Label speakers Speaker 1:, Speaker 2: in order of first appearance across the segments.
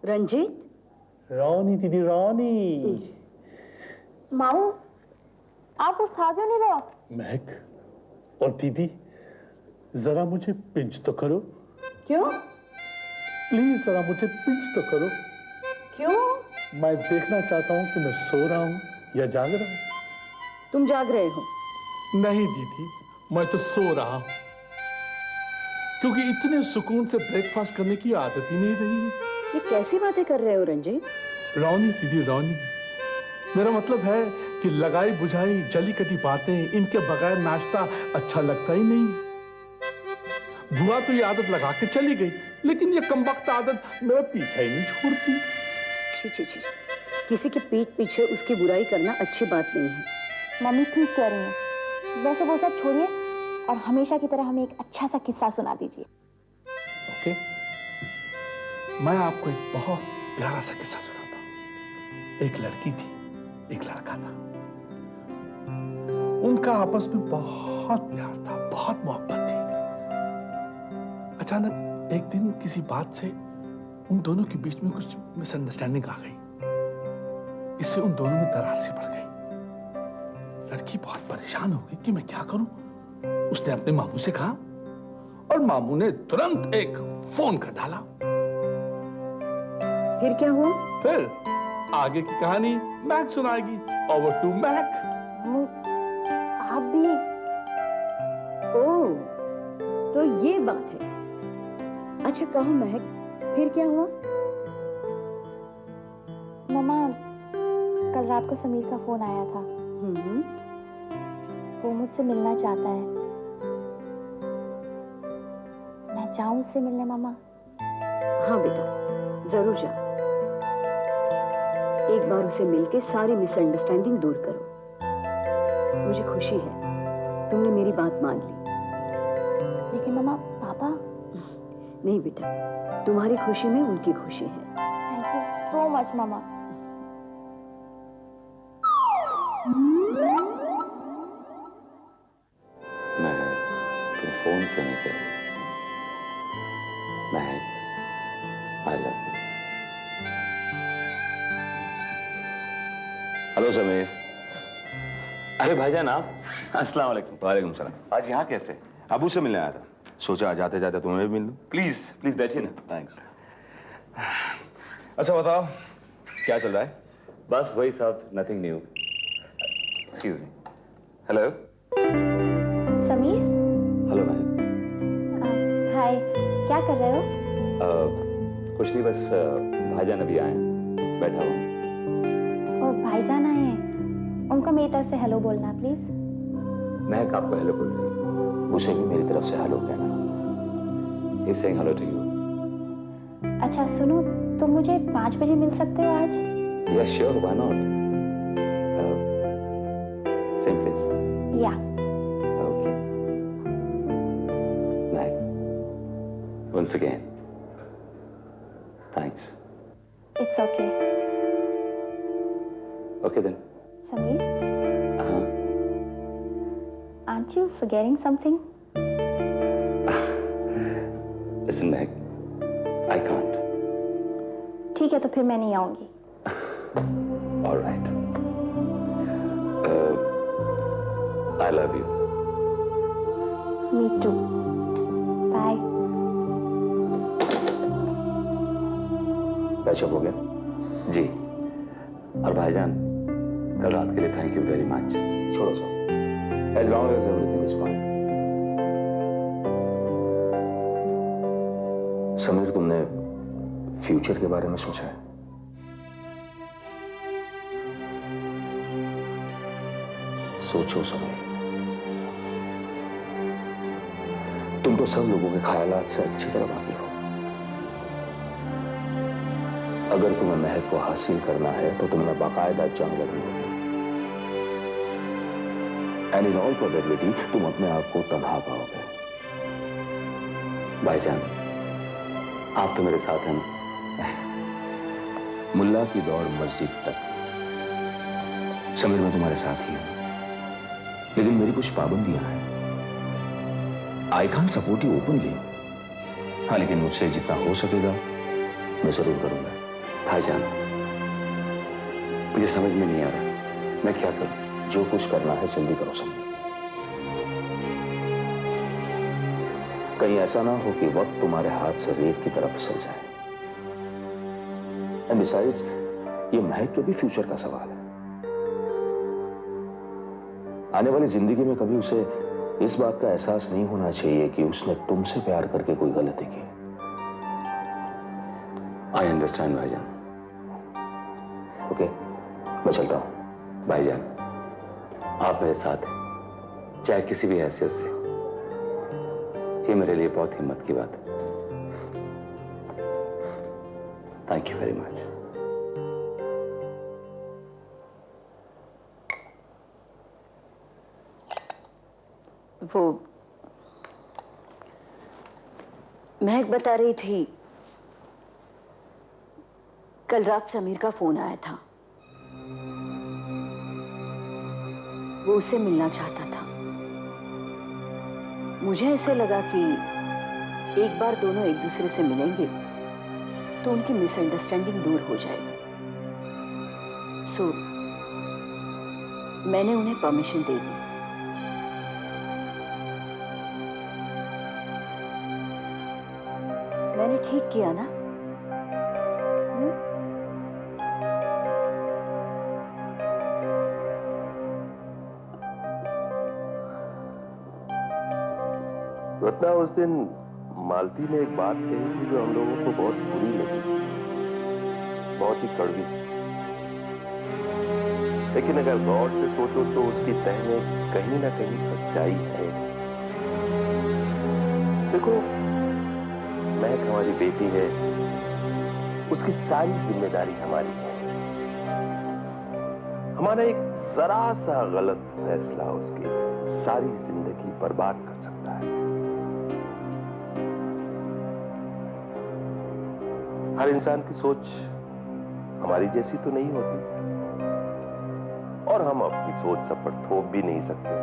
Speaker 1: रंजीत,
Speaker 2: रानी दीदी रानी।
Speaker 3: माऊ, आप कुछ खा क्यों नहीं रहे हो?
Speaker 2: महक और दीदी, जरा मुझे पिंच तो करो।
Speaker 1: क्यों?
Speaker 2: प्लीज जरा मुझे पिंच तो करो।
Speaker 1: क्यों?
Speaker 2: मैं देखना चाहता हूँ कि मैं सो रहा हूँ या जाग रहा हूँ।
Speaker 1: तुम जाग रहे हो?
Speaker 2: नहीं दीदी, मैं तो सो रहा हूँ, क्योंकि इतने सुकून से ब्रेकफास्ट करने की आदत ही नहीं रही है।
Speaker 1: ये कैसी बातें कर रहे हो रंजीत?
Speaker 2: रानी दीदी रानी, मेरा मतलब है कि लगाई बुझाई जली कटी बातें, इनके बगैर नाश्ता अच्छा लगता ही नहीं। बुआ तो ये आदत लगा के चली गई, लेकिन ये कमबख्त आदत मेरा पीछा ही नहीं छोड़ती।
Speaker 1: छी छी छी, किसी के पीठ पीछे उसकी बुराई करना अच्छी बात नहीं है।
Speaker 3: मम्मी ठीक कह रही हैं। वैसे वो सब छोड़िए और हमेशा की तरह हमें एक अच्छा सा किस्सा सुना दीजिए।
Speaker 2: ओके, मैं आपको एक बहुत प्यारा सा किस्सा सुनाता हूँ। एक लड़की थी, एक लड़का था। उनका आपस में बहुत प्यार था, बहुत मोहब्बत थी। अचानक एक दिन किसी बात से उन दोनों के बीच में कुछ मिसअंडरस्टैंडिंग आ गई। इससे उन दोनों में दरार सी पड़ गई। लड़की बहुत परेशान हो गई कि मैं क्या करूं। उसने अपने मामू से कहा और मामू ने तुरंत एक फोन कर डाला।
Speaker 1: फिर क्या हुआ?
Speaker 2: फिर आगे की कहानी महक सुनाएगी। ओवर टू महक।
Speaker 3: आप भी?
Speaker 1: ओह, तो ये बात है। अच्छा कहो महक, फिर क्या हुआ?
Speaker 3: मम्मा, कल रात को समीर का फोन आया था। वो मुझसे मिलना चाहता है। मैं जाऊं उससे मिलने मम्मा?
Speaker 1: हाँ बेटा, जरूर जा। एक बार उसे मिलके सारी मिसअंडरस्टैंडिंग दूर करो। मुझे खुशी है तुमने मेरी बात मान ली।
Speaker 3: लेकिन मम्मा, पापा?
Speaker 1: नहीं बेटा, तुम्हारी खुशी में उनकी खुशी है।
Speaker 3: थैंक यू सो मच मम्मा।
Speaker 4: महक, तुम फोन क्यों नहीं कर रही? महक, I love you. Hello Sameer.
Speaker 5: अरे भाईजान आप? अस्सलाम वालेकुम।
Speaker 4: वालेकुम सलाम। आज यहाँ कैसे? अबू से मिलने आया था, सोचा जाते जाते तुम्हें भी मिल लूं।
Speaker 5: प्लीज प्लीज बैठिए ना।
Speaker 4: थैंक्स। अच्छा बताओ, क्या चल रहा है?
Speaker 5: बस वही सब, nothing new. Excuse me.
Speaker 4: Hello.
Speaker 3: Sameer?
Speaker 4: Hello महक।
Speaker 3: हाय, क्या कर रहे हो?
Speaker 5: कुछ नहीं, बस भाईजान अभी आए हैं, बैठा हूँ।
Speaker 3: ओ, भाईजान आए हैं। उनको मेरी तरफ से हेलो बोलना प्लीज।
Speaker 5: महक आपको हेलो बोल रही है।
Speaker 4: उसे भी मेरी तरफ से हेलो कहना।
Speaker 5: He's saying hello to you.
Speaker 3: अच्छा सुनो, तुम मुझे 5 बजे मिल सकते हो आज?
Speaker 5: Yes, sure, why not? Same place.
Speaker 3: या।
Speaker 5: Okay. Mahak, once again, thanks.
Speaker 3: It's okay.
Speaker 5: Okay then.
Speaker 3: Sameer,
Speaker 5: हाँ,
Speaker 3: aren't you forgetting something?
Speaker 5: listen Mahak, I can't.
Speaker 3: ठीक है, तो फिर मैं नहीं आऊंगी।
Speaker 5: All right. I love you.
Speaker 3: Me too. Bye.
Speaker 4: Patch up हो गया?
Speaker 5: जी। और भाईजान, कल रात के लिए थैंक यू वेरी मच।
Speaker 4: छोड़ो सब। As long as everything is fine. Sameer, तुमने फ्यूचर के बारे में सोचा है? सोचो समीर, तुम तो सब लोगों के ख्यालात से अच्छी तरह वाकिफ हो। अगर तुम्हें महक को हासिल करना है तो तुम्हें बाकायदा जंग लड़नी होगी। एंड इन ऑल प्रोबेबिलिटी तुम अपने आप को तन्हा पाओगे।
Speaker 5: भाईजान, आप तो मेरे साथ हैं ना?
Speaker 4: मुल्ला की दौड़ मस्जिद तक। समीर, मैं तुम्हारे साथ ही हूं, लेकिन मेरी कुछ पाबंदियां हैं। I can't support you openly. हाँ, लेकिन मुझसे जितना हो सकेगा मैं जरूर करूंगा।
Speaker 5: भाईजान, मुझे समझ में नहीं आ रहा मैं क्या करूं।
Speaker 4: जो कुछ करना है जल्दी करो समीर। कहीं ऐसा ना हो कि वक्त तुम्हारे हाथ से रेत की तरफ फिसल जाए। एंड बिसाइड्स, ये महक के भी फ्यूचर का सवाल है। आने वाली जिंदगी में कभी उसे इस बात का एहसास नहीं होना चाहिए कि उसने तुमसे प्यार करके कोई गलती की।
Speaker 5: आई अंडरस्टैंड भाईजान।
Speaker 4: ओके, मैं चलता हूं।
Speaker 5: भाईजान, आप मेरे साथ हैं, चाहे किसी भी हैसियत से। ये मेरे लिए बहुत हिम्मत की बात है। Thank you very much.
Speaker 1: वो महक बता रही थी कल रात समीर का फोन आया था। वो उसे मिलना चाहता था। मुझे ऐसे लगा कि एक बार दोनों एक दूसरे से मिलेंगे तो उनकी मिसअंडरस्टैंडिंग दूर हो जाएगी। सो मैंने उन्हें परमिशन दे दी। मैंने ठीक किया ना?
Speaker 6: रत्ना, उस दिन मालती ने एक बात कही थी जो हम लोगों को बहुत बुरी लगी, बहुत ही कड़वी। लेकिन अगर गौर से सोचो तो उसकी तह में कहीं ना कहीं सच्चाई है। देखो, महक हमारी बेटी है, उसकी सारी जिम्मेदारी हमारी है। हमारा एक जरा सा गलत फैसला उसकी सारी जिंदगी बर्बाद कर सकता है। हर इंसान की सोच हमारी जैसी तो नहीं होती, और हम अपनी सोच सब पर थोप भी नहीं सकते।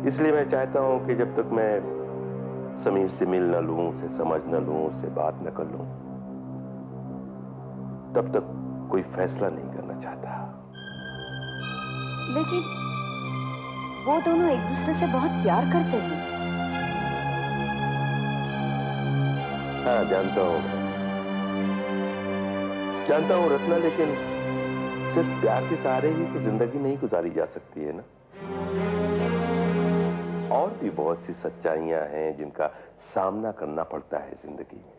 Speaker 6: इसलिए मैं चाहता हूं कि जब तक मैं समीर से मिल न लूं, उसे समझ न लूं, उससे बात न कर लूं, तब तक कोई फैसला नहीं करना चाहता।
Speaker 1: लेकिन वो दोनों एक दूसरे से बहुत प्यार करते हैं।
Speaker 6: हाँ, जानता हूं रत्ना, लेकिन सिर्फ प्यार के सहारे ही तो जिंदगी नहीं गुजारी जा सकती है ना। और भी बहुत सी सच्चाइयां हैं जिनका सामना करना पड़ता है जिंदगी में।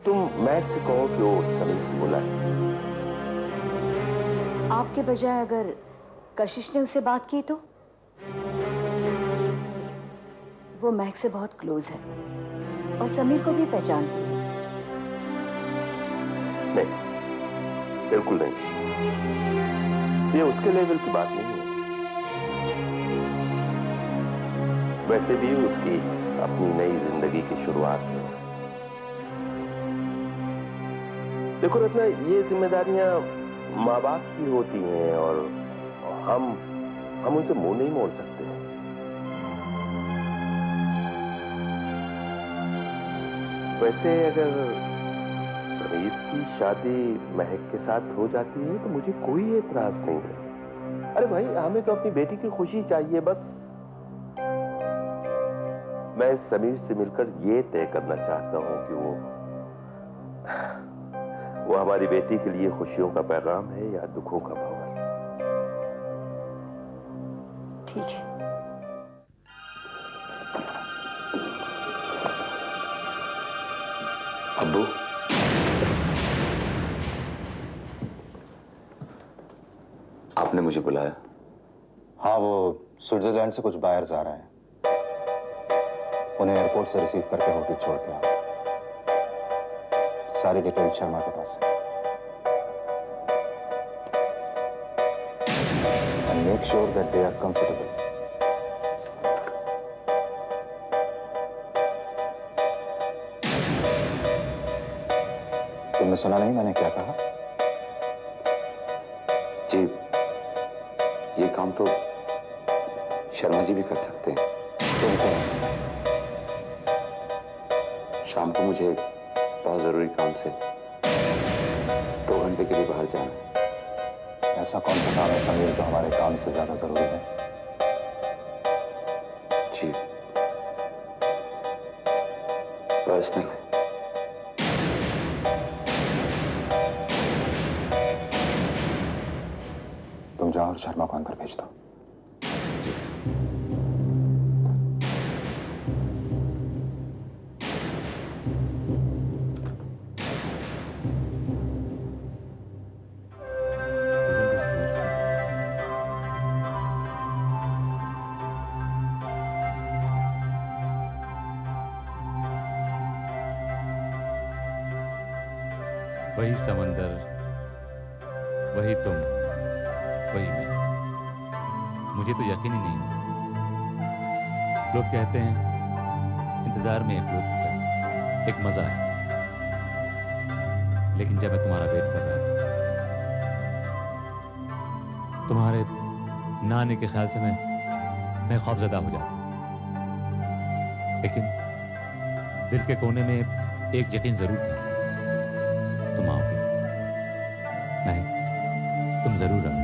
Speaker 6: तुम महक से कहो कि वो समीर को बोला है।
Speaker 1: आपके बजाय अगर कशिश ने उसे बात की तो? वो महक से बहुत क्लोज है और समीर को भी पहचानती है।
Speaker 6: नहीं, बिल्कुल नहीं, ये उसके लेवल की बात नहीं है। वैसे भी उसकी अपनी नई जिंदगी की शुरुआत है। देखो रत्ना, ये जिम्मेदारियां माँ बाप की होती हैं और हम उनसे मुंह नहीं मोड़ सकते। वैसे अगर समीर की शादी महक के साथ हो जाती है तो मुझे कोई एतराज नहीं है। अरे भाई, हमें तो अपनी बेटी की खुशी चाहिए बस। मैं समीर से मिलकर ये तय करना चाहता हूं कि वो हमारी बेटी के लिए खुशियों का पैगाम है या दुखों का भंवर।
Speaker 1: ठीक है।
Speaker 5: अब्बू, आपने मुझे बुलाया?
Speaker 7: हाँ, वो स्विट्जरलैंड से कुछ बायर्स आ रहे हैं। उन्हें एयरपोर्ट से रिसीव करके होटल छोड़ के आओ। सारी डिटेल शर्मा के पास है। And make sure that they are comfortable. तुमने सुना नहीं मैंने क्या कहा?
Speaker 5: जी, ये काम तो शर्मा जी भी कर सकते हैं।
Speaker 7: सुनते हैं।
Speaker 5: शाम को मुझे बहुत जरूरी काम से 2 घंटे के लिए बाहर जाना है।
Speaker 7: ऐसा कौन सा काम है समीर जो हमारे काम से ज्यादा जरूरी है?
Speaker 5: जी, पर्सनल है।
Speaker 7: तुम जाओ और शर्मा को अंदर भेज दो।
Speaker 8: वही समंदर, वही तुम, वही मैं। मुझे तो यकीन ही नहीं है। लोग कहते हैं इंतजार में एक लुत्फ है, एक मजा है, लेकिन जब मैं तुम्हारा वेट कर रहा था, तुम्हारे ना आने के ख्याल से मैं खौफजदा हो जाता। लेकिन दिल के कोने में एक यकीन जरूर था, तुम आओगे। मैं तुम जरूर आओगे।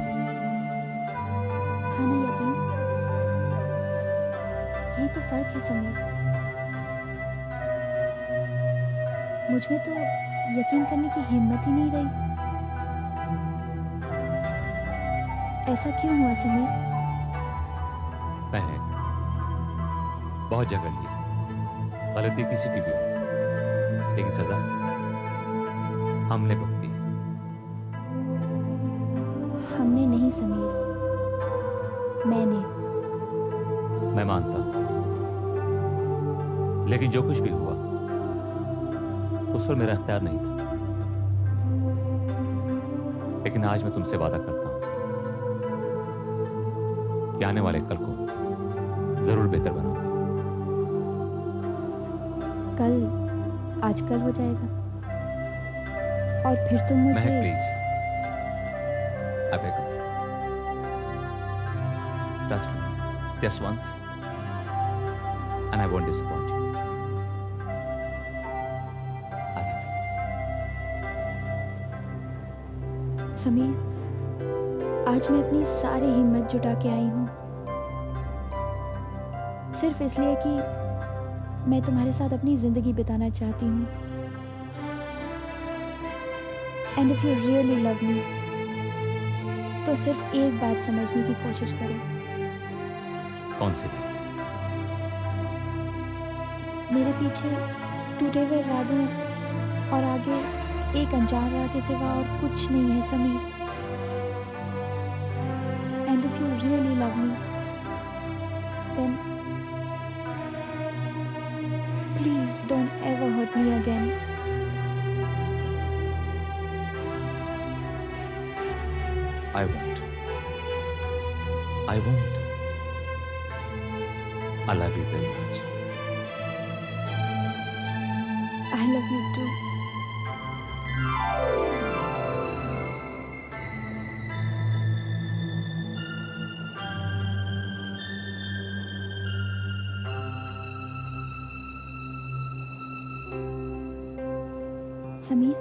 Speaker 3: था ना यकीन? यही तो फर्क है समीर। मुझ में तो यकीन करने की हिम्मत ही नहीं रही। ऐसा क्यों हुआ समीर?
Speaker 8: मैंने बहुत जगह ली, गलती किसी की भी हो, लेकिन सजा हमने भुगती।
Speaker 3: हमने नहीं समीर, मैंने।
Speaker 8: मैं मानता हूं, लेकिन जो कुछ भी हुआ उस पर मेरा अख्तियार नहीं था। लेकिन आज मैं तुमसे वादा करता हूं कि आने वाले कल को जरूर बेहतर बनाऊंगा।
Speaker 3: कल आजकल हो जाएगा और फिर तुम
Speaker 8: महक
Speaker 3: मुझे।
Speaker 8: Please, I beg of you. Trust me, just once, and I won't disappoint you. I love you.
Speaker 3: Sameer, आज मैं अपनी सारी हिम्मत जुटा के आई हूँ, सिर्फ इसलिए कि मैं तुम्हारे साथ अपनी जिंदगी बिताना चाहती हूँ। And if you really love मी, तो सिर्फ एक बात समझने की कोशिश करो।
Speaker 8: कौन सी बात?
Speaker 3: मेरे पीछे टूटे हुए वादों और आगे एक अनजान राह के सिवा और कुछ नहीं है Sameer. And if you really love me, then please don't ever hurt me again.
Speaker 8: I won't. I won't. I love you very much.
Speaker 3: I love you too. Sameer,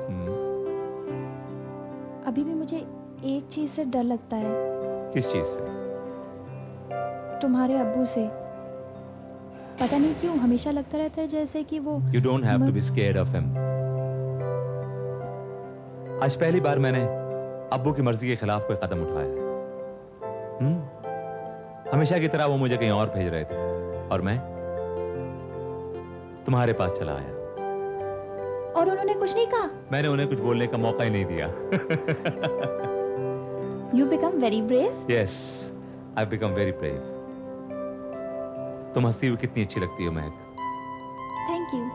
Speaker 3: अभी भी मुझे एक चीज से डर लगता है।
Speaker 8: किस चीज से?
Speaker 3: तुम्हारे अब्बू से। पता नहीं क्यों हमेशा लगता रहता है जैसे कि वो।
Speaker 8: You don't have to be scared of him. आज पहली बार मैंने अब्बू की मर्जी के खिलाफ कोई कदम उठाया। हमेशा की तरह वो मुझे कहीं और भेज रहे थे और मैं तुम्हारे पास चला आया।
Speaker 3: और उन्होंने कुछ नहीं कहा?
Speaker 8: मैंने उन्हें कुछ बोलने का मौका ही नहीं दिया।
Speaker 3: You become very brave.
Speaker 8: Yes, I've become very brave. तुम हंसती हुई कितनी अच्छी लगती हो महक।
Speaker 3: Thank you.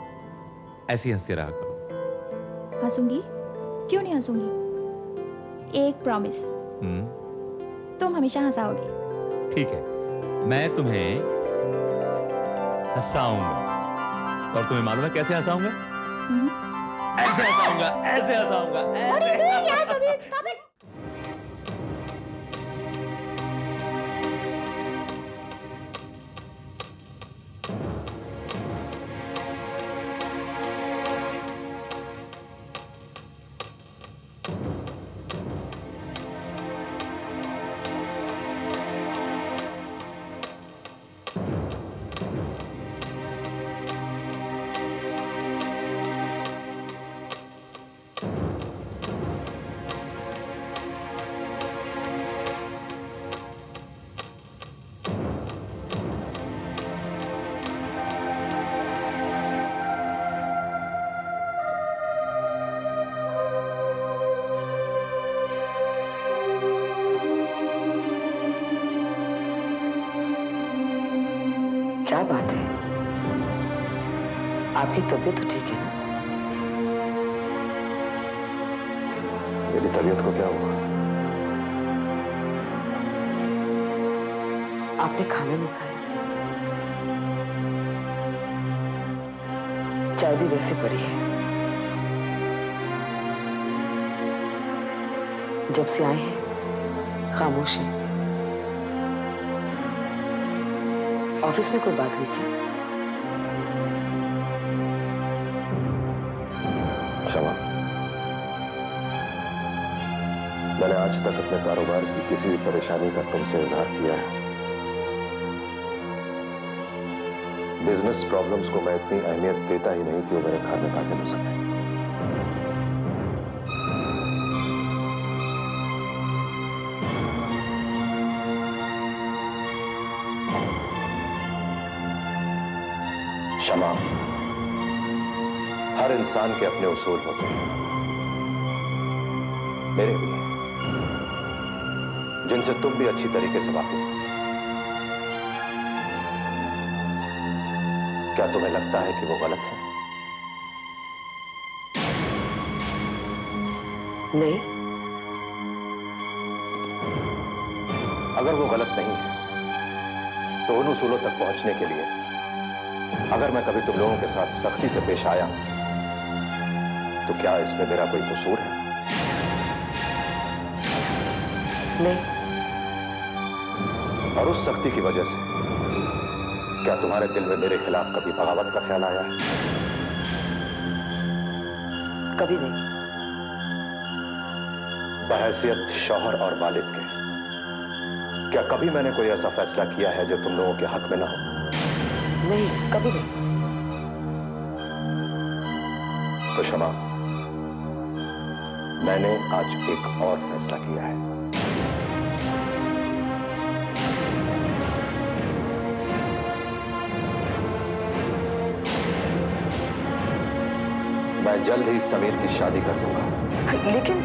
Speaker 8: ऐसी हंसती रहा करो।
Speaker 3: हंसूंगी? क्यों नहीं हंसूंगी? एक प्रॉमिस। तुम हमेशा हंसाओगे।
Speaker 8: ठीक है, मैं तुम्हें हंसाऊंगा। और तुम्हें मालूम है कैसे हंसाऊंगा? ऐसे हंसाऊंगा, ऐसे हंसाऊंगा, ऐसे।
Speaker 9: बात है? आपकी तबीयत तो ठीक है ना?
Speaker 4: मेरी तबीयत को क्या हुआ?
Speaker 9: आपने खाना नहीं खाया। चाय भी वैसे पड़ी है। जब से आए हैं खामोश है। ऑफिस में कोई बात हुई क्या?
Speaker 4: क्षमा, मैंने आज तक अपने कारोबार की किसी भी परेशानी का तुमसे इजहार किया है। बिजनेस प्रॉब्लम्स को मैं इतनी अहमियत देता ही नहीं कि वो मेरे घर में दाखिल हो सके। क्षमा, हर इंसान के अपने उसूल होते हैं, मेरे भी, जिनसे तुम भी अच्छी तरीके से वाकिफ हो। क्या तुम्हें लगता है कि वो गलत है?
Speaker 9: नहीं।
Speaker 4: अगर वो गलत नहीं है तो उन उसूलों तक पहुंचने के लिए अगर मैं kभी तुम लोगों के साथ सख्ती से पेश आया तो क्या इसमें मेरा कोई कसूर है?
Speaker 9: नहीं।
Speaker 4: और उस सख्ती की वजह से क्या तुम्हारे दिल में मेरे खिलाफ कभी बगावत का ख्याल आया है?
Speaker 9: कभी नहीं।
Speaker 4: बहैसियत शौहर और वालिद के क्या कभी मैंने कोई ऐसा फैसला किया है जो तुम लोगों के हक में ना हो?
Speaker 9: नहीं, कभी नहीं।
Speaker 4: तो क्षमा, मैंने आज एक और फैसला किया है। मैं जल्द ही समीर की शादी कर दूंगा।
Speaker 9: लेकिन